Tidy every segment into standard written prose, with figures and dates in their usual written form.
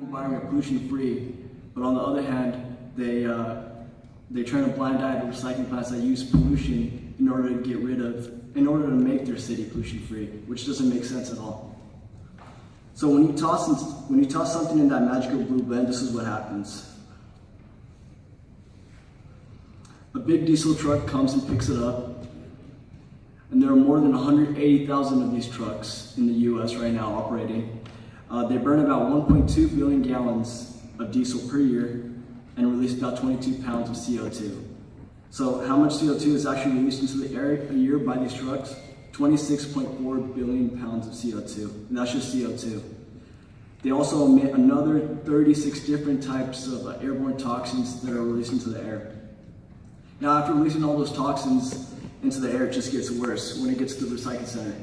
environment pollution free, but on the other hand, they turn a blind eye to recycling plants that use pollution in order to make their city pollution free, which doesn't make sense at all. So when you toss something in that magical blue blend, this is what happens. A big diesel truck comes and picks it up, and there are more than 180,000 of these trucks in the US right now operating. They burn about 1.2 billion gallons of diesel per year and release about 22 pounds of CO2. So how much CO2 is actually released into the air a year by these trucks? 26.4 billion pounds of CO2, and that's just CO2. They also emit another 36 different types of airborne toxins that are released into the air. Now, after releasing all those toxins into the air, it just gets worse when it gets to the recycling center.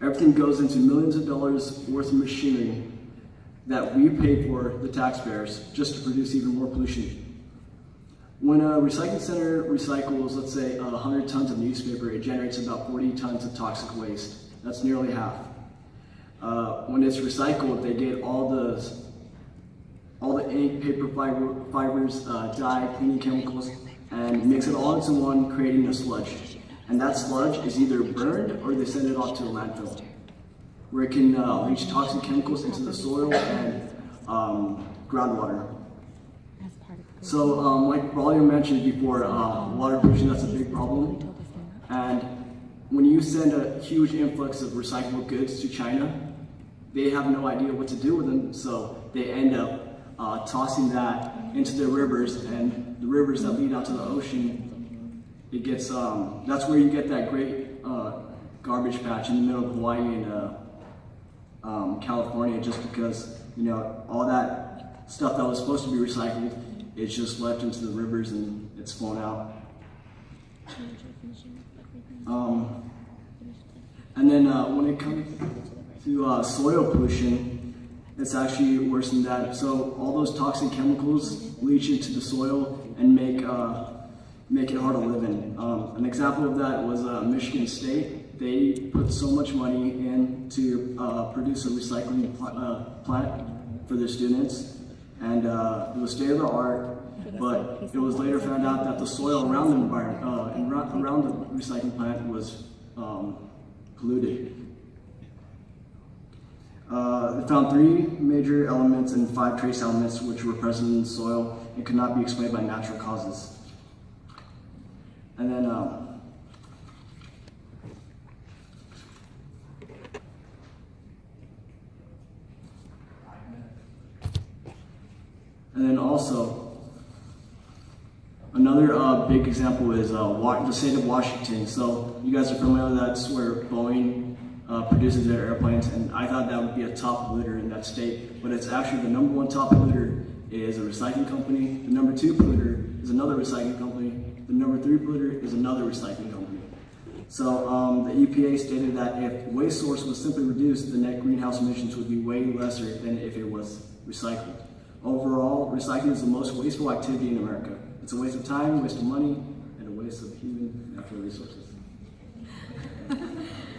Everything goes into millions of dollars worth of machinery that we pay for, the taxpayers, just to produce even more pollution. When a recycling center recycles, let's say 100 tons of newspaper, it generates about 40 tons of toxic waste. That's nearly half. When it's recycled, they get all the ink, paper fibers, dye, cleaning chemicals, and mix it all into one, creating a sludge. And that sludge is either burned or they send it off to a landfill, where it can leach toxic chemicals into the soil and groundwater. So like Volume mentioned before, water pollution, that's a big problem. And when you send a huge influx of recyclable goods to China, they have no idea what to do with them, so they end up tossing that into the rivers, and the rivers that lead out to the ocean, it gets, that's where you get that great garbage patch in the middle of Hawaii and California, just because, you know, all that stuff that was supposed to be recycled, it's just left into the rivers and it's flown out. And then when it comes to soil pollution, it's actually worse than that. So all those toxic chemicals leach into the soil and make it hard to live in. An example of that was Michigan State. They put so much money in to produce a recycling plant for their students. And it was state of the art, but it was later found out that the soil around the environment, around the recycling plant was polluted. They found 3 major elements and 5 trace elements which were present in the soil and could not be explained by natural causes. And then also, another big example is the state of Washington. So you guys are familiar with that's where Boeing produces their airplanes, and I thought that would be a top polluter in that state, but it's actually the number 1 top polluter is a recycling company, the number 2 polluter is another recycling company, the number 3 polluter is another recycling company. So the EPA stated that if waste source was simply reduced, the net greenhouse emissions would be way lesser than if it was recycled. Overall, recycling is the most wasteful activity in America. It's a waste of time, waste of money, and a waste of human natural resources.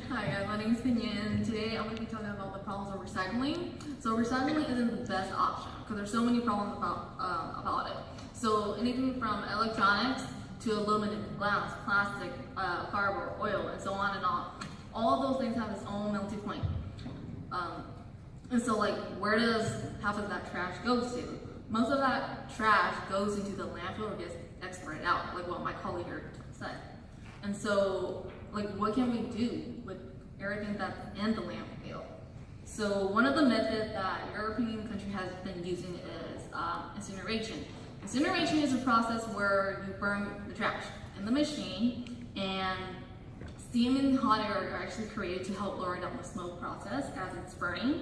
Hi guys, my name is Pena, and today I'm going to be talking about the problems of recycling. So recycling isn't the best option because there's so many problems about it. So anything from electronics to aluminum, glass, plastic, fiber, oil, and so on and on. All of those things have its own melting point. And so like, where does half of that trash go to? Most of that trash goes into the landfill or gets exported out, like what my colleague here said. And so, like, what can we do with everything that's in the landfill? So one of the methods that European country has been using is incineration. Incineration is a process where you burn the trash in the machine, and steam and hot air are actually created to help lower down the smoke process as it's burning.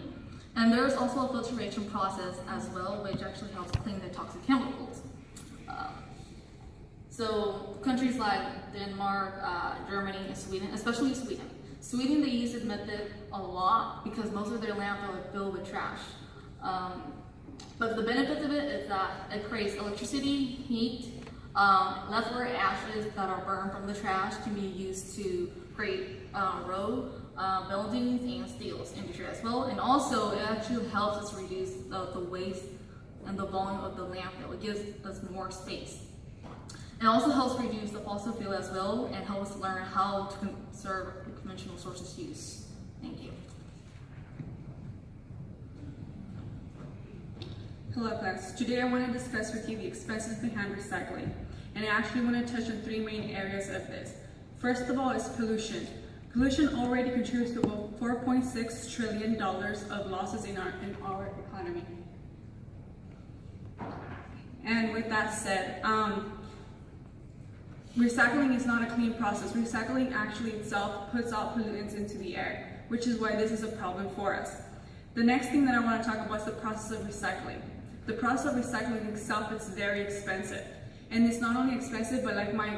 And there's also a filtration process as well, which actually helps clean the toxic chemicals. So countries like Denmark, Germany, and Sweden, especially Sweden. Sweden, they use this method a lot because most of their landfill is filled with trash. But the benefits of it is that it creates electricity, heat, leftover ashes that are burned from the trash can be used to create road buildings and steels industry as well. And also it actually helps us reduce the waste and the volume of the landfill. It gives us more space. It also helps reduce the fossil fuel as well and helps us learn how to conserve conventional sources use. Thank you. Hello class, today I want to discuss with you the expenses behind recycling, and I actually want to touch on three main areas of this. First of all is pollution. Pollution already contributes to about $4.6 trillion of losses in our economy. And with that said, recycling is not a clean process. Recycling actually itself puts out pollutants into the air, which is why this is a problem for us. The next thing that I want to talk about is the process of recycling. The process of recycling itself is very expensive. And it's not only expensive, but like my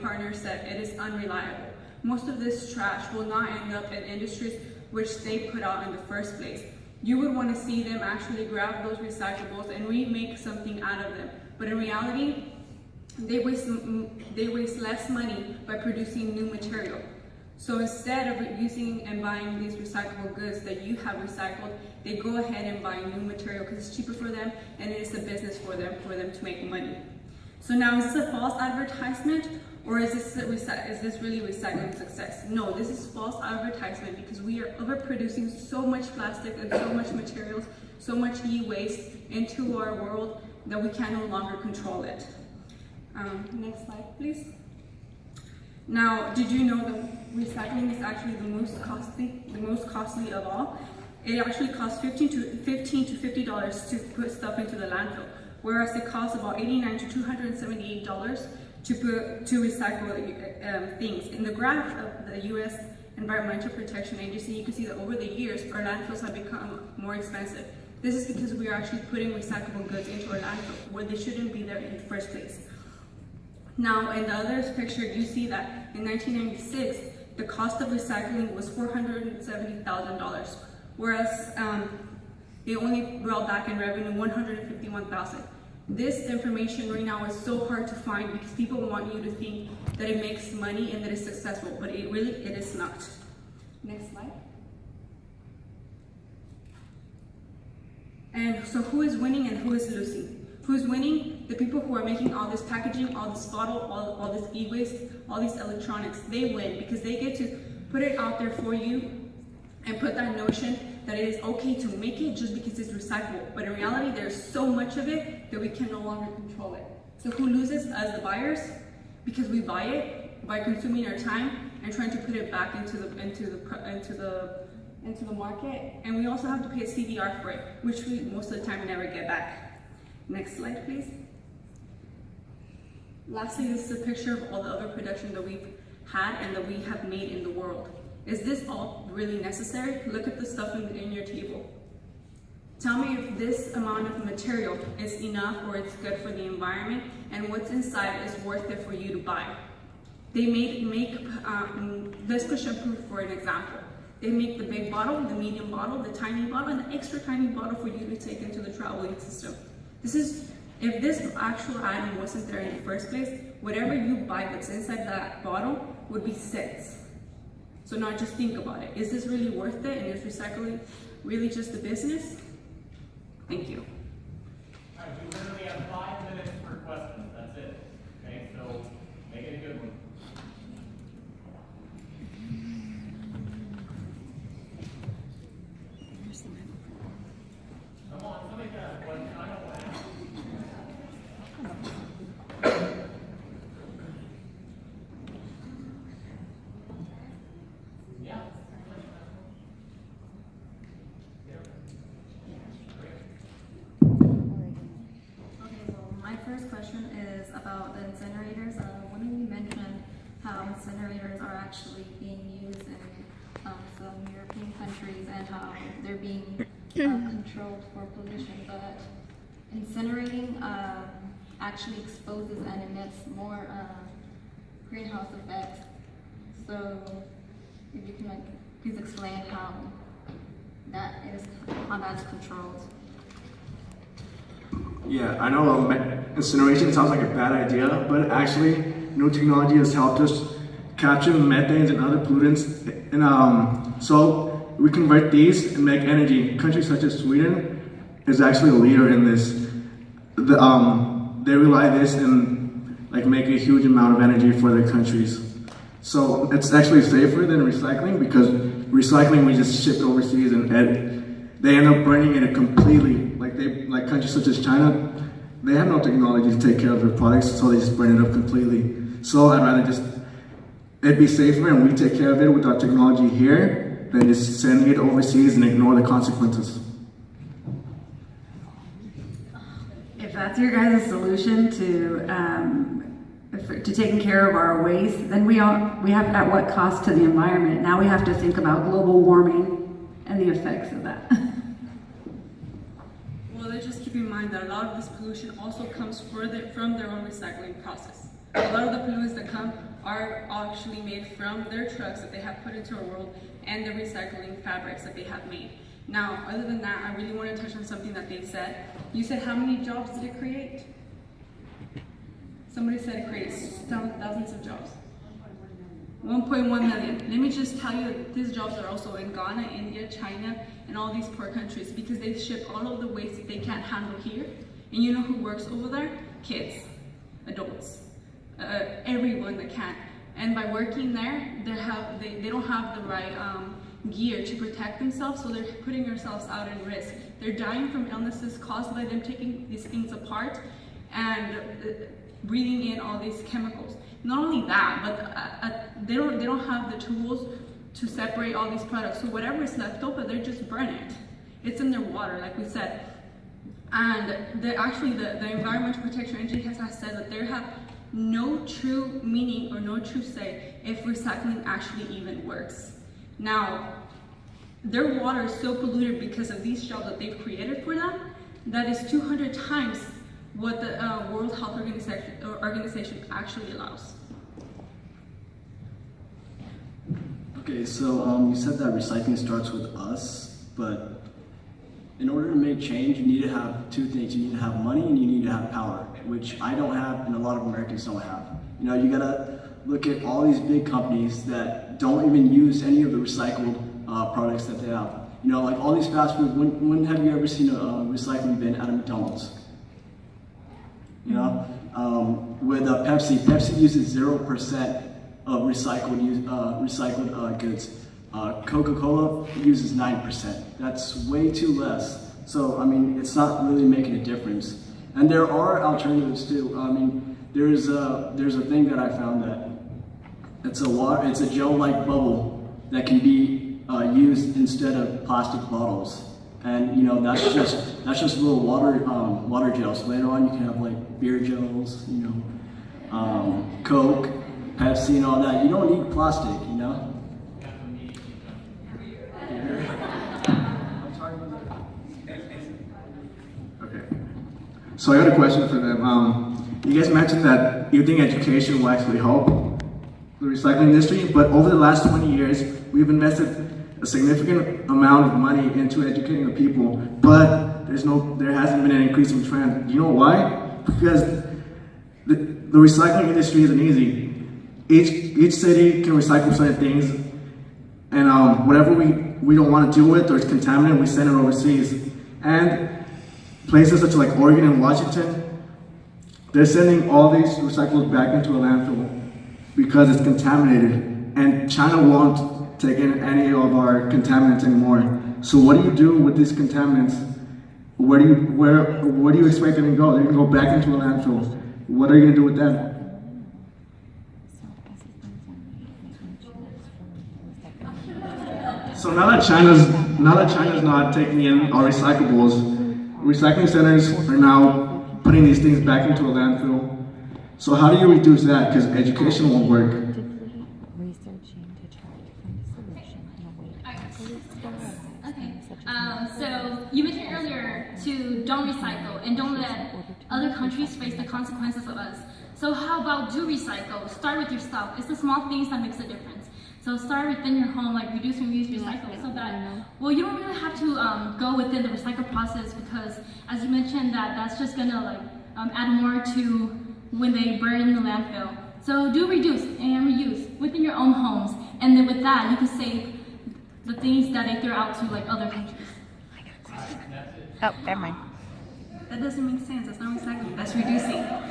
partner said, it is unreliable. Most of this trash will not end up in industries which they put out in the first place. You would want to see them actually grab those recyclables and remake something out of them. But in reality, they waste less money by producing new material. So instead of using and buying these recyclable goods that you have recycled, they go ahead and buy new material because it's cheaper for them and it is a business for them to make money. So now, is this a false advertisement, or is this really recycling success? No, this is false advertisement because we are overproducing so much plastic and so much materials, so much e-waste into our world that we can no longer control it. Next slide, please. Now, did you know that recycling is actually the most costly of all? It actually costs $15 to $50 to put stuff into the landfill, whereas it costs about $89 to $278 to recycle things. In the graph of the U.S. Environmental Protection Agency, you can see that over the years, our landfills have become more expensive. This is because we are actually putting recyclable goods into our landfill where they shouldn't be there in the first place. Now, in the other picture, you see that in 1996, the cost of recycling was $470,000, whereas they only brought back in revenue $151,000. This information right now is so hard to find because people want you to think that it makes money and that it's successful, but it is not. Next slide. And so who is winning and who is losing? Who's winning? The people who are making all this packaging, all this bottle, all this e-waste, all these electronics. They win because they get to put it out there for you and put that notion that it is okay to make it just because it's recyclable. But in reality, there's so much of it that we can no longer control it. So who loses? As the buyers, because we buy it by consuming our time and trying to put it back into the market. And we also have to pay a CDR for it, which we most of the time never get back. Next slide, please. Lastly, this is a picture of all the other production that we've had and that we have made in the world. Is this all really necessary? Look at the stuff in your table. Tell me if this amount of material is enough or it's good for the environment and what's inside is worth it for you to buy. They let's push and proof for an example. They make the big bottle, the medium bottle, the tiny bottle, and the extra tiny bottle for you to take into the traveling system. If this actual item wasn't there in the first place, whatever you buy that's inside that bottle would be cents. So now just think about it. Is this really worth it? And is recycling really just a business? Thank you. All right, we literally have 5 minutes for questions. That's it. Okay, so make it a good one. Come on, somebody got a question. I don't want to ask. Yeah. Okay, well, my first question is about the incinerators. One of you mentioned how incinerators are actually being used in some European countries and how they're being controlled for pollution, but incinerating actually exposes and emits more greenhouse effects. So if you can please explain how that's controlled. Yeah, I know incineration sounds like a bad idea, but actually new technology has helped us capture methanes and other pollutants. And so we convert these and make energy. Countries such as Sweden is actually a leader in this. They rely this and like make a huge amount of energy for their countries. So it's actually safer than recycling, because recycling we just ship overseas and they end up burning it completely. Like countries such as China, they have no technology to take care of their products, so they just burn it up completely. So I'd rather just it'd be safer and we take care of it with our technology here than just sending it overseas and ignore the consequences. If that's your guys' solution to taking care of our waste, then we have at what cost to the environment? Now we have to think about global warming and the effects of that. Well, let's just keep in mind that a lot of this pollution also comes from their own recycling process. A lot of the pollutants that come are actually made from their trucks that they have put into our world and the recycling fabrics that they have made. Now, other than that, I really want to touch on something that they said. You said how many jobs did it create? Somebody said it creates thousands of jobs. 1.1 million. Let me just tell you that these jobs are also in Ghana, India, China, and all these poor countries, because they ship all of the waste that they can't handle here. And you know who works over there? Kids, adults, everyone that can. And by working there, they don't have the right gear to protect themselves, so they're putting themselves out in risk. They're dying from illnesses caused by them taking these things apart and breathing in all these chemicals. Not only that, but they don't have the tools to separate all these products. So whatever is left over, they just burn it. It's in their water, like we said. And the Environmental Protection Agency has said that they have no true meaning or no true say if recycling actually even works. Now, their water is so polluted because of these jobs that they've created for them, that is 200 times what the World Health Organization actually allows. Okay, so you said that recycling starts with us, but in order to make change, you need to have two things. You need to have money and you need to have power, which I don't have and a lot of Americans don't have. You know, you gotta look at all these big companies that don't even use any of the recycled products that they have. You know, like all these fast food, when have you ever seen a recycling bin at a McDonald's? You know, with Pepsi uses 0% of recycled goods. Coca-Cola uses 9%. That's way too less. So, I mean, it's not really making a difference. And there are alternatives too. I mean, there's a thing that I found that it's a gel-like bubble that can be used instead of plastic bottles. And you know, that's just little water gels. Later on, you can have like beer gels, you know, Coke, Pepsi, and all that. You don't need plastic, you know. Okay. So I got a question for them. You guys mentioned that you think education will actually help the recycling industry, but over the last 20 years, we've invested a significant amount of money into educating the people, but there hasn't been an increasing trend. You know why? Because the recycling industry isn't easy. Each city can recycle certain things, and whatever we don't want to deal with or it's contaminated, we send it overseas. And places such as like Oregon and Washington, they're sending all these recyclables back into a landfill because it's contaminated, and China won't take in any of our contaminants anymore. So what do you do with these contaminants? Where do you expect them to go? They're gonna go back into a landfill. What are you gonna do with them? So now that China's not taking in our recyclables, recycling centers are now putting these things back into a landfill. So how do you reduce that? Because education won't work. So you mentioned earlier to don't recycle and don't let other countries face the consequences of us. So how about do recycle? Start with yourself. It's the small things that makes a difference. So start within your home, like reduce, reuse, recycle, so that, well, you don't really have to go within the recycle process, because as you mentioned, that's just gonna like add more to when they burn in the landfill. So do reduce and reuse within your own homes, and then with that, you can save the things that they throw out to like other countries. Oh, never mind. That doesn't make sense. That's not recycling. That's reducing.